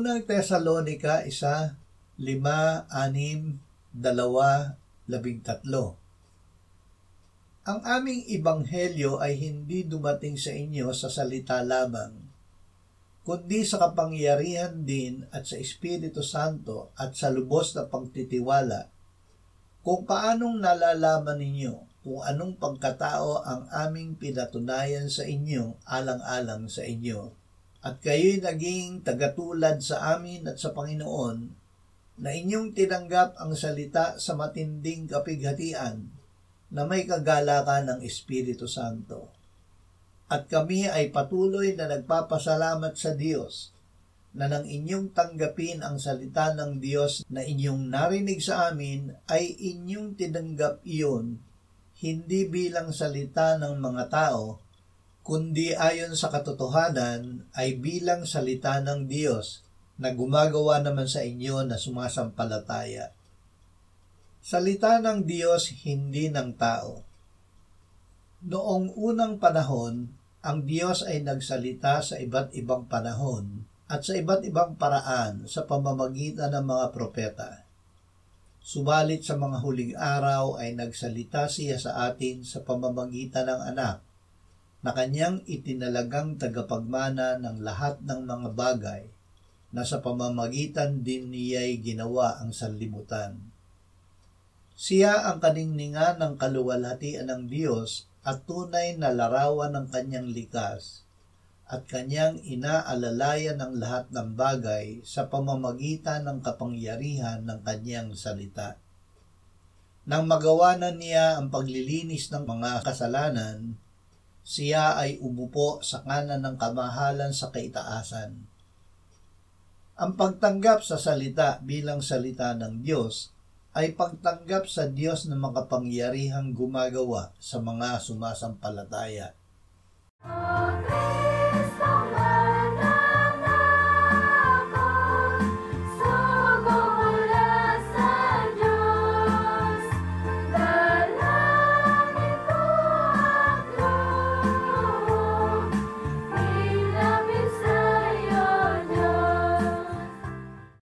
Unang Tesalonica 1:5-6-2-13. Ang aming ebanghelyo ay hindi dumating sa inyo sa salita lamang, kundi sa kapangyarihan din at sa Espiritu Santo at sa lubos na pagtitiwala, kung paanong nalalaman ninyo kung anong pagkatao ang aming pinatunayan sa inyo alang-alang sa inyo. At kayo'y naging tagatulad sa amin at sa Panginoon, na inyong tinanggap ang salita sa matinding kapighatian na may kagalakan ng Espiritu Santo. At kami ay patuloy na nagpapasalamat sa Diyos na nang inyong tanggapin ang salita ng Diyos na inyong narinig sa amin, ay inyong tinanggap iyon hindi bilang salita ng mga tao, kundi ayon sa katotohanan ay bilang salita ng Diyos na gumagawa naman sa inyo na sumasampalataya. Salita ng Diyos, hindi ng tao. Noong unang panahon, ang Diyos ay nagsalita sa iba't ibang panahon at sa iba't ibang paraan sa pamamagitan ng mga propeta. Subalit sa mga huling araw ay nagsalita siya sa atin sa pamamagitan ng anak, na kanyang itinalagang tagapagmana ng lahat ng mga bagay, na sa pamamagitan din niya'y ginawa ang sanlibutan. Siya ang kaningningan ng kaluwalhatian ng Diyos at tunay na larawan ng kanyang likas, at kanyang inaalalayan ng lahat ng bagay sa pamamagitan ng kapangyarihan ng kanyang salita. Nang magawa na niya ang paglilinis ng mga kasalanan, siya ay umupo sa kanan ng kamahalan sa kaitaasan. Ang pagtanggap sa salita bilang salita ng Diyos ay pagtanggap sa Diyos na makapangyarihang gumagawa sa mga sumasampalataya. Amen.